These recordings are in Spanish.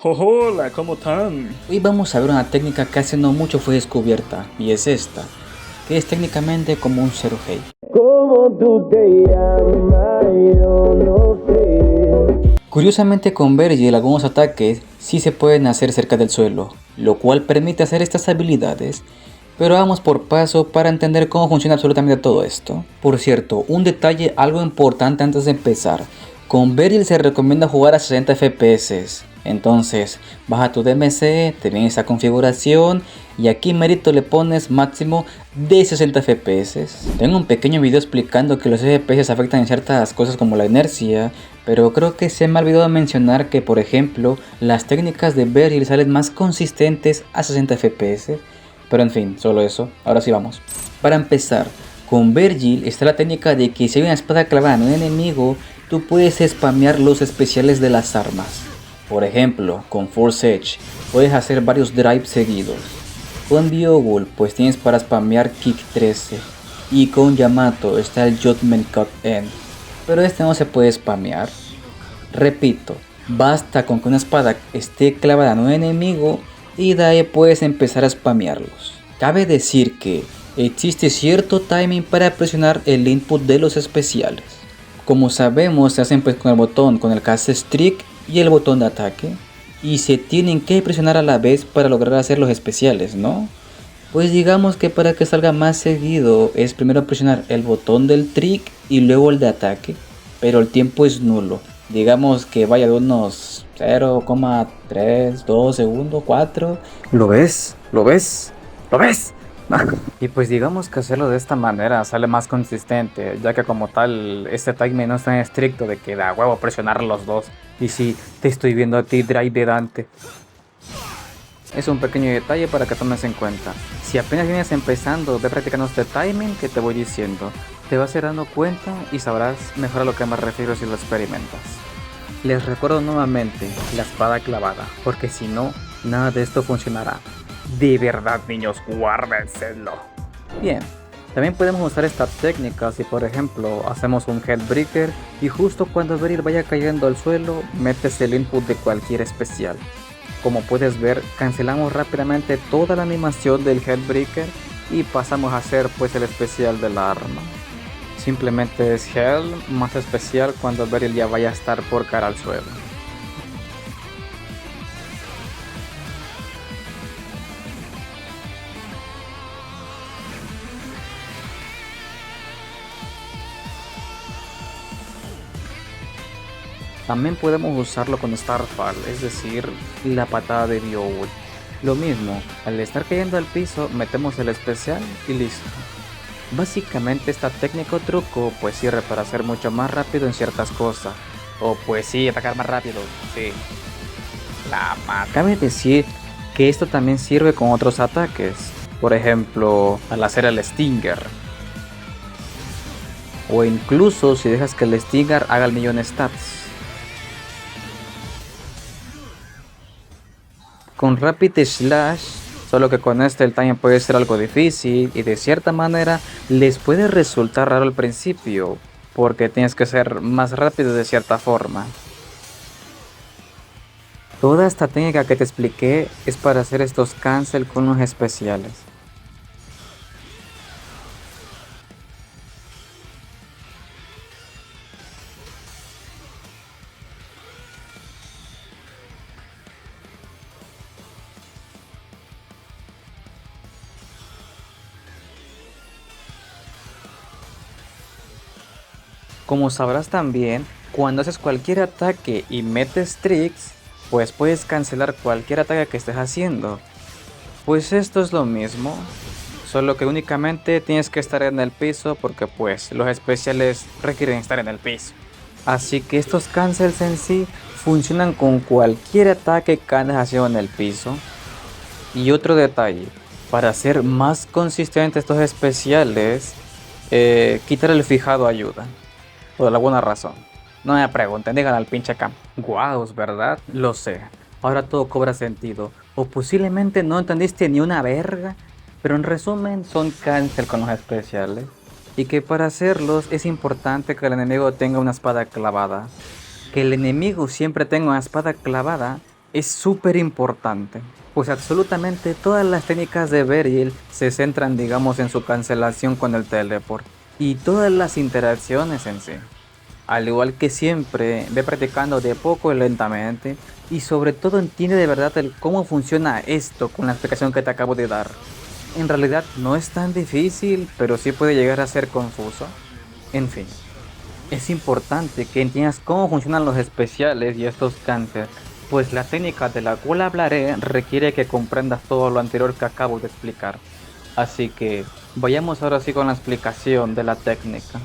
Hola, ¿cómo están? Hoy vamos a ver una técnica que hace no mucho fue descubierta, y es esta, que es técnicamente como un zero hate. ¿Cómo tú te llamas? Yo no sé. Curiosamente con Vergil algunos ataques sí se pueden hacer cerca del suelo, lo cual permite hacer estas habilidades, pero vamos por paso para entender cómo funciona absolutamente todo esto. Por cierto, un detalle algo importante antes de empezar, con Vergil se recomienda jugar a 60 FPS. Entonces, baja tu DMC, te viene esa configuración y aquí mérito le pones máximo de 60 FPS. Tengo un pequeño video explicando que los FPS afectan en ciertas cosas como la inercia, pero creo que se me ha olvidado mencionar que, por ejemplo, las técnicas de Vergil salen más consistentes a 60 FPS. Pero en fin, solo eso. Ahora sí vamos. Para empezar, con Vergil está la técnica de que si hay una espada clavada en un enemigo, tú puedes spamear los especiales de las armas. Por ejemplo, con Force Edge puedes hacer varios drives seguidos. Con Biogul pues tienes para spamear Kick 13. Y con Yamato está el Judgment Cut End. Pero este no se puede spamear. Repito, basta con que una espada esté clavada en un enemigo y de ahí puedes empezar a spamearlos. Cabe decir que existe cierto timing para presionar el input de los especiales. Como sabemos, se hacen pues con el botón con el que hace Streak y el botón de ataque, y se tienen que presionar a la vez para lograr hacer los especiales, ¿no? Pues digamos que para que salga más seguido es primero presionar el botón del trick y luego el de ataque, pero el tiempo es nulo. Digamos que vaya de unos 0,3, 2 segundos, 4. ¿Lo ves? ¿Lo ves? ¿Lo ves? Y pues digamos que hacerlo de esta manera sale más consistente, ya que como tal este timing no es tan estricto de que da huevo presionar los dos. Y si te estoy viendo a ti, Drive de Dante. Es un pequeño detalle para que tomes en cuenta. Si apenas vienes empezando, ve practicando este timing que te voy diciendo. Te vas a ir dando cuenta y sabrás mejor a lo que me refiero si lo experimentas. Les recuerdo nuevamente la espada clavada, porque si no, nada de esto funcionará. De verdad, niños, guárdenselo. Bien, también podemos usar esta técnica si por ejemplo hacemos un Headbreaker y justo cuando Beryl vaya cayendo al suelo, metes el input de cualquier especial. Como puedes ver, cancelamos rápidamente toda la animación del Headbreaker y pasamos a hacer pues el especial de la arma. Simplemente es Hell más especial cuando Beryl ya vaya a estar por cara al suelo. También podemos usarlo con Starfall, es decir, la patada de Beowulf. Lo mismo, al estar cayendo al piso, metemos el especial y listo. Básicamente esta técnica o truco pues sirve para ser mucho más rápido en ciertas cosas. O pues sí, atacar más rápido, sí. Cabe decir que esto también sirve con otros ataques. Por ejemplo, al hacer el Stinger. O incluso si dejas que el Stinger haga el millón stats. Con Rapid Slash, solo que con este el timing puede ser algo difícil y de cierta manera les puede resultar raro al principio, porque tienes que ser más rápido de cierta forma. Toda esta técnica que te expliqué es para hacer estos cancel con los especiales. Como sabrás también, cuando haces cualquier ataque y metes tricks, pues puedes cancelar cualquier ataque que estés haciendo. Pues esto es lo mismo, solo que únicamente tienes que estar en el piso porque pues los especiales requieren estar en el piso. Así que estos cancels en sí funcionan con cualquier ataque que andes haciendo en el piso. Y otro detalle, para hacer más consistentes estos especiales, quitar el fijado ayuda. Por alguna razón. No me pregunten, digan al pinche Cam. Guaos, ¿verdad? Lo sé. Ahora todo cobra sentido. O posiblemente no entendiste ni una verga. Pero en resumen son cancel con los especiales. Y que para hacerlos es importante que el enemigo tenga una espada clavada. Que el enemigo siempre tenga una espada clavada es súper importante, pues absolutamente todas las técnicas de Virgil se centran, digamos, en su cancelación con el teleport y todas las interacciones en sí. Al igual que siempre, ve practicando de poco y lentamente y sobre todo entiende de verdad el cómo funciona esto con la explicación que te acabo de dar. En realidad no es tan difícil, pero sí puede llegar a ser confuso. En fin, es importante que entiendas cómo funcionan los especiales y estos cánceres, pues la técnica de la cual hablaré requiere que comprendas todo lo anterior que acabo de explicar. Así que vayamos ahora sí con la explicación de la técnica.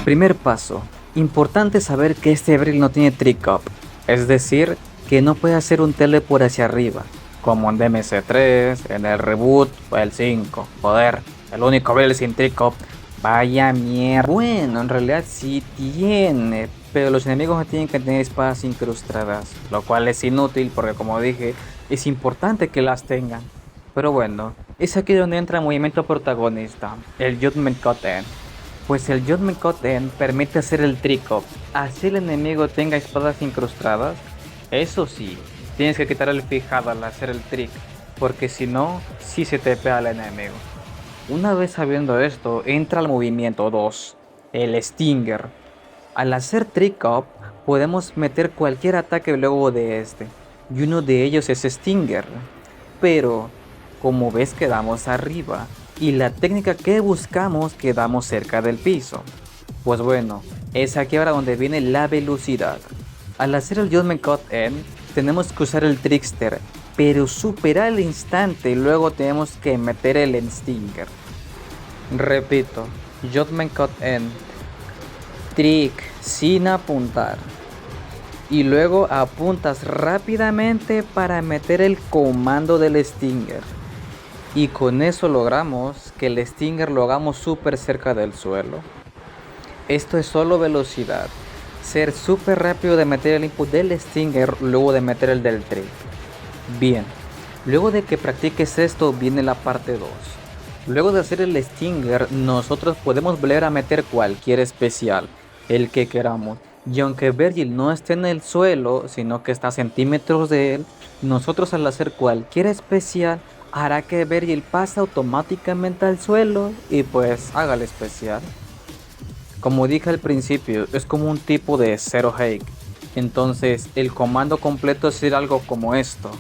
Primer paso. Importante saber que este Abril no tiene Trick Up, es decir, que no puede hacer un teleport hacia arriba, como en DMC3, en el reboot o el 5. Joder, el único Abril sin Trick Up. Vaya mierda. Bueno, en realidad sí tiene, pero los enemigos no tienen que tener espadas incrustadas, lo cual es inútil porque como dije, es importante que las tengan. Pero bueno, es aquí donde entra el movimiento protagonista, el Judgment Cut End. Pues el Judgment Cut End permite hacer el Trick Up, así el enemigo tenga espadas incrustadas. Eso sí, tienes que quitar el fijado al hacer el trick, porque si no, sí se te pega al enemigo. Una vez sabiendo esto, entra al movimiento 2, el Stinger. Al hacer Trick Up, podemos meter cualquier ataque luego de este, y uno de ellos es Stinger. Pero, como ves, quedamos arriba, y la técnica que buscamos quedamos cerca del piso. Pues bueno, es aquí ahora donde viene la velocidad. Al hacer el Judgment Cut End, tenemos que usar el Trickster, pero superar el instante y luego tenemos que meter el Stinger. Repito, Judgment Cut End, Trick sin apuntar. Y luego apuntas rápidamente para meter el comando del Stinger. Y con eso logramos que el Stinger lo hagamos súper cerca del suelo. Esto es solo velocidad. Ser súper rápido de meter el input del Stinger luego de meter el del Trick. Bien, luego de que practiques esto viene la parte 2. Luego de hacer el Stinger, nosotros podemos volver a meter cualquier especial, el que queramos. Y aunque Virgil no esté en el suelo, sino que está a centímetros de él, nosotros al hacer cualquier especial hará que Virgil pase automáticamente al suelo y pues haga el especial. Como dije al principio, es como un tipo de Zero Hake. Entonces el comando completo es decir algo como esto.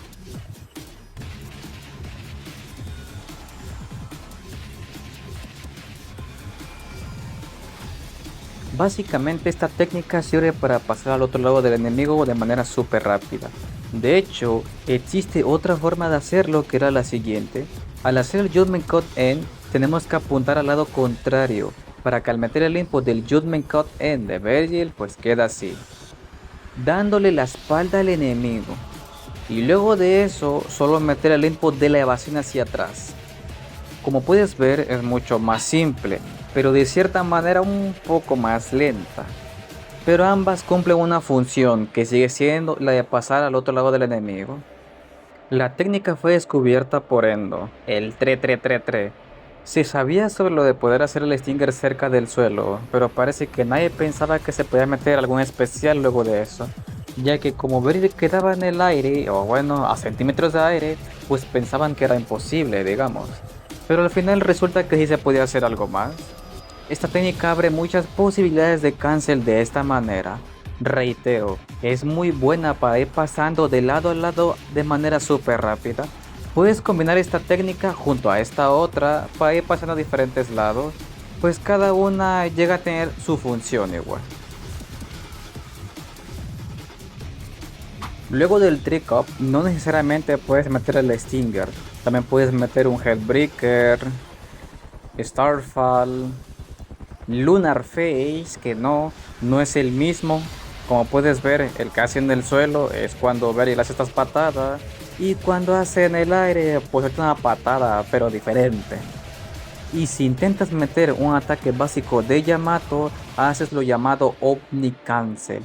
Básicamente esta técnica sirve para pasar al otro lado del enemigo de manera súper rápida. De hecho, existe otra forma de hacerlo que era la siguiente. Al hacer el Judgment Cut End, tenemos que apuntar al lado contrario, para que al meter el input del Judgment Cut End de Virgil, pues queda así, dándole la espalda al enemigo. Y luego de eso, solo meter el input de la evasión hacia atrás. Como puedes ver, es mucho más simple, pero de cierta manera un poco más lenta. Pero ambas cumplen una función que sigue siendo la de pasar al otro lado del enemigo. La técnica fue descubierta por Endo, el 3-3-3-3. Se sabía sobre lo de poder hacer el Stinger cerca del suelo, pero parece que nadie pensaba que se podía meter algún especial luego de eso, ya que como Virgil quedaba en el aire, o bueno, a centímetros de aire, pues pensaban que era imposible, digamos. Pero al final resulta que sí se podía hacer algo más. Esta técnica abre muchas posibilidades de cancel de esta manera. Reitero, es muy buena para ir pasando de lado a lado de manera súper rápida. Puedes combinar esta técnica junto a esta otra para ir pasando a diferentes lados, pues cada una llega a tener su función igual. Luego del Trick Up, no necesariamente puedes meter el Stinger, también puedes meter un Headbreaker, Starfall, Lunar Face, que no es el mismo. Como puedes ver, el que hace en el suelo es cuando Virgil hace estas patadas, y cuando hace en el aire, pues es una patada, pero diferente. Y si intentas meter un ataque básico de Yamato, haces lo llamado Omni Cancel,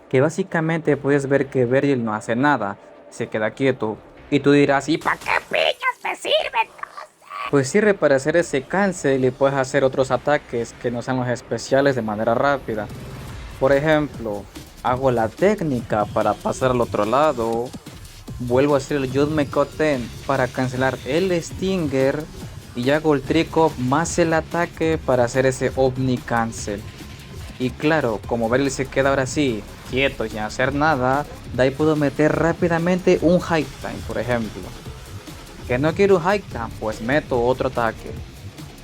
que básicamente puedes ver que Virgil no hace nada, se queda quieto, y tú dirás, ¿y para qué pillas me sirve entonces? Pues sirve para hacer ese cancel y puedes hacer otros ataques que no sean los especiales de manera rápida. Por ejemplo, hago la técnica para pasar al otro lado, vuelvo a hacer el Yudmekoten para cancelar el Stinger y hago el Trick-Off más el ataque para hacer ese Omni Cancel. Y claro, como Beryl se queda ahora sí quieto y sin hacer nada, de ahí puedo meter rápidamente un High Time, por ejemplo. Que no quiero un High Time, pues meto otro ataque.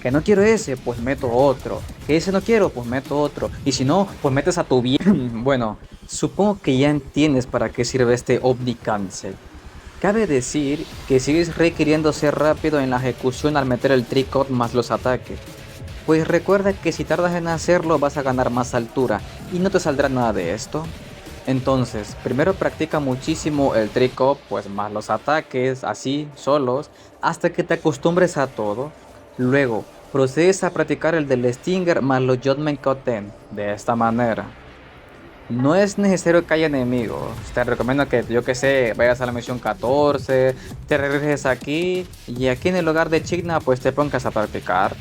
Que no quiero ese, pues meto otro. Que ese no quiero, pues meto otro. Y si no, pues metes a tu bien. Bueno, supongo que ya entiendes para qué sirve este Omni Cancel. Cabe decir que sigues requiriendo ser rápido en la ejecución al meter el Trick-Off más los ataques. Pues recuerda que si tardas en hacerlo vas a ganar más altura y no te saldrá nada de esto. Entonces, primero practica muchísimo el Trick-Off, pues más los ataques, así, solos, hasta que te acostumbres a todo. Luego, procedes a practicar el del Stinger más los Judgment de esta manera. No es necesario que haya enemigos, te recomiendo que, yo que sé, vayas a la misión 14, te regreses aquí y aquí en el hogar de Chigna pues te pongas a practicar.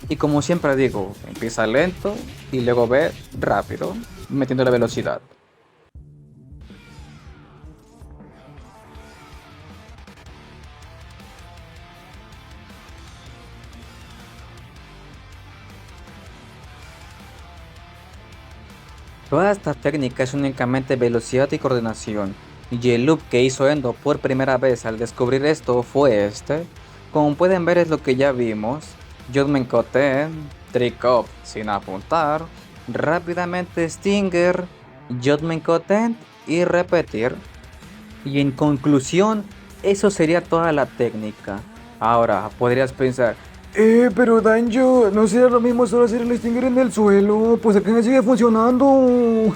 Y como siempre digo, empieza lento y luego ve rápido, metiendo la velocidad. Toda esta técnica es únicamente velocidad y coordinación, y el loop que hizo Endo por primera vez al descubrir esto fue este. Como pueden ver es lo que ya vimos, Judgment Koten, Trick Off sin apuntar, rápidamente Stinger, Judgment Koten y repetir. Y en conclusión, eso sería toda la técnica. Ahora, podrías pensar, Pero Danjo, no sería lo mismo solo hacer el Stinger en el suelo, pues acá sigue funcionando.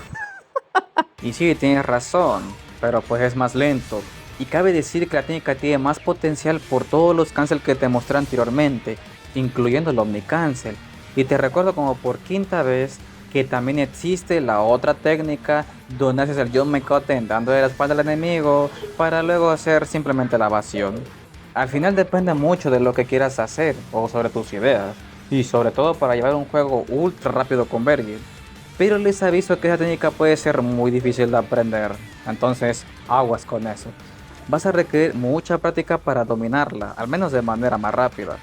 y sí, tienes razón, pero pues es más lento. Y cabe decir que la técnica tiene más potencial por todos los cancel que te mostré anteriormente, incluyendo el Omni Cancel. Y te recuerdo como por quinta vez que también existe la otra técnica donde haces el John McCotten dando de la espalda al enemigo para luego hacer simplemente la evasión. Al final depende mucho de lo que quieras hacer o sobre tus ideas, y sobre todo para llevar un juego ultra rápido con Vergil. Pero les aviso que esa técnica puede ser muy difícil de aprender, entonces aguas con eso. Vas a requerir mucha práctica para dominarla, al menos de manera más rápida.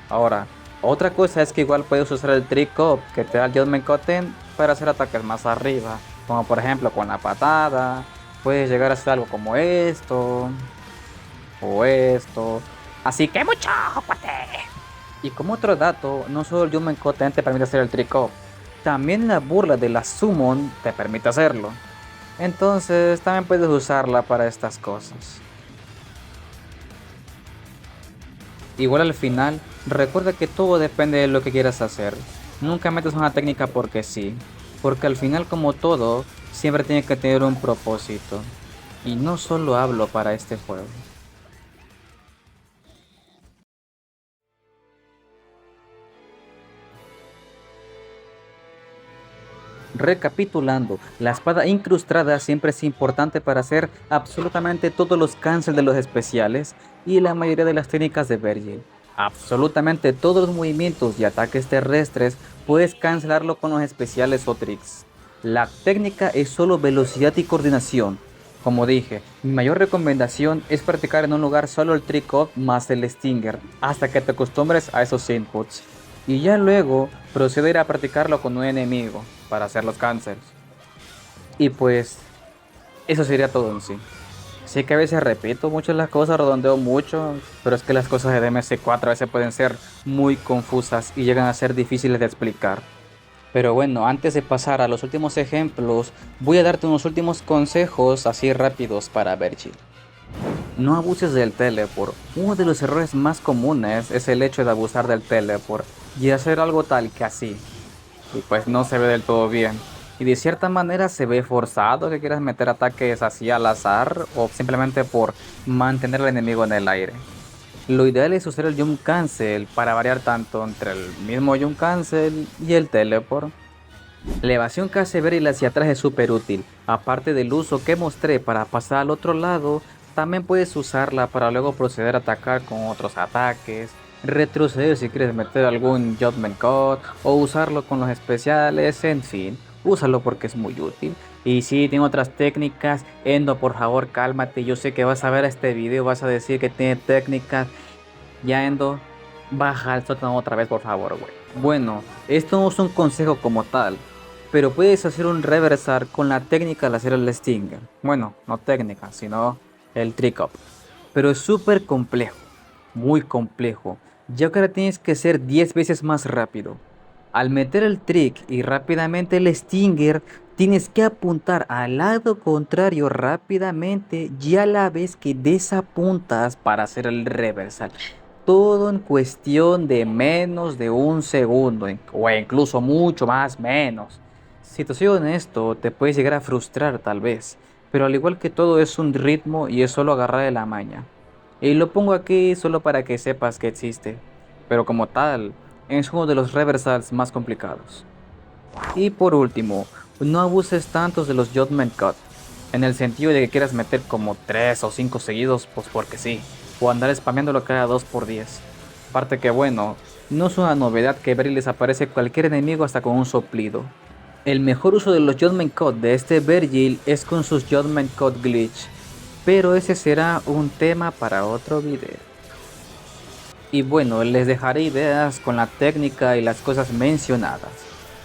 Ahora, otra cosa es que igual puedes usar el Trick Up que te da el Judgment Koten para hacer ataques más arriba, como por ejemplo con la patada, puedes llegar a hacer algo como esto, o esto. Así que mucho, cuate. Y como otro dato, no solo el Judgment Koten te permite hacer el Trick Up, también la burla de la Summon te permite hacerlo. Entonces también puedes usarla para estas cosas. Igual al final, recuerda que todo depende de lo que quieras hacer. Nunca metas una técnica porque sí, porque al final como todo, siempre tiene que tener un propósito. Y no solo hablo para este juego. Recapitulando, la espada incrustada siempre es importante para hacer absolutamente todos los cancels de los especiales y la mayoría de las técnicas de Vergil. Absolutamente todos los movimientos y ataques terrestres puedes cancelarlo con los especiales o tricks. La técnica es solo velocidad y coordinación. Como dije, mi mayor recomendación es practicar en un lugar solo el Trick Off más el Stinger, hasta que te acostumbres a esos inputs. Y ya luego proceder a practicarlo con un enemigo para hacer los cancels. Y pues eso sería todo en sí. Sé que a veces repito mucho las cosas, redondeo mucho, pero es que las cosas de DMC4 a veces pueden ser muy confusas y llegan a ser difíciles de explicar. Pero bueno, antes de pasar a los últimos ejemplos, voy a darte unos últimos consejos así rápidos para Vergil. No abuses del teleport. Uno de los errores más comunes es el hecho de abusar del teleport y hacer algo tal que así. Y pues no se ve del todo bien. Y de cierta manera se ve forzado que quieras meter ataques así al azar o simplemente por mantener al enemigo en el aire. Lo ideal es usar el Jump Cancel para variar tanto entre el mismo Jump Cancel y el teleport. La evasión que hace Beryl hacia atrás es súper útil. Aparte del uso que mostré para pasar al otro lado, también puedes usarla para luego proceder a atacar con otros ataques. retroceder si quieres meter algún Judgment Cut o usarlo con los especiales, en fin, úsalo porque es muy útil. Y si tiene otras técnicas, Endo, por favor, cálmate. Yo sé que vas a ver este video, vas a decir que tiene técnicas. Ya, Endo, baja al sótano otra vez, por favor, güey. Bueno, esto no es un consejo como tal, pero puedes hacer un reversar con la técnica de hacer el Stinger. Bueno, no técnica, sino el trick up. Pero es súper complejo, muy complejo, ya que ahora tienes que ser 10 veces más rápido. Al meter el trick y rápidamente el Stinger, tienes que apuntar al lado contrario rápidamente y a la vez que desapuntas para hacer el reversal. Todo en cuestión de menos de un segundo, o incluso mucho más menos. Si te soy honesto, te puedes llegar a frustrar tal vez, pero al igual que todo es un ritmo y es solo agarrar de la maña. Y lo pongo aquí solo para que sepas que existe, pero como tal, es uno de los reversals más complicados. Y por último, no abuses tanto de los Judgment Cut, en el sentido de que quieras meter como 3 o 5 seguidos, pues porque sí, o andar spameándolo cada 2 por 10. Aparte que bueno, no es una novedad que ver y les aparece cualquier enemigo hasta con un soplido. El mejor uso de los Judgment Cut de este Vergil es con sus Judgment Cut Glitch, pero ese será un tema para otro video. Y bueno, les dejaré ideas con la técnica y las cosas mencionadas.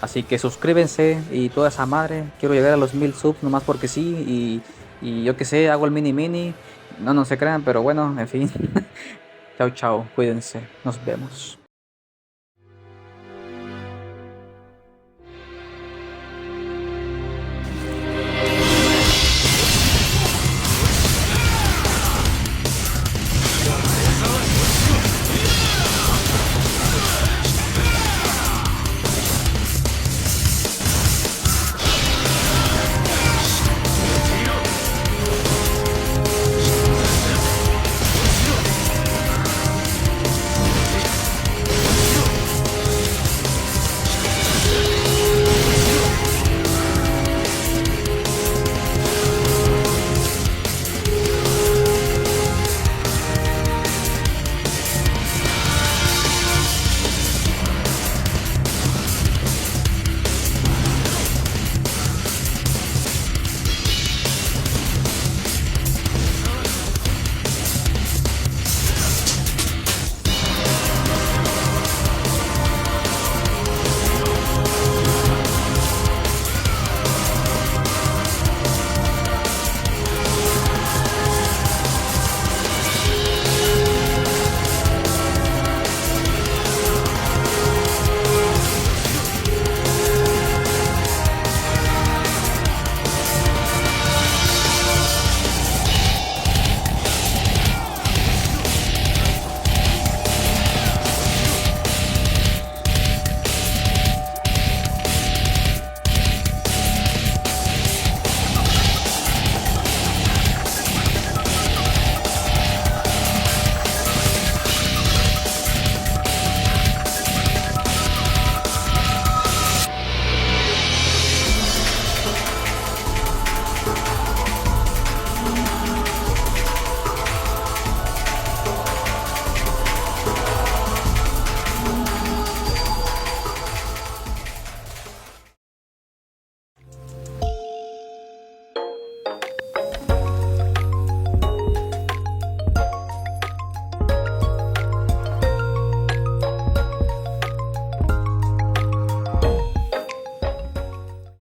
Así que suscríbanse y toda esa madre. Quiero llegar a los 1000 subs nomás porque sí. Y yo que sé, hago el mini. No se crean, pero bueno, en fin. Chao, chao. Cuídense. Nos vemos.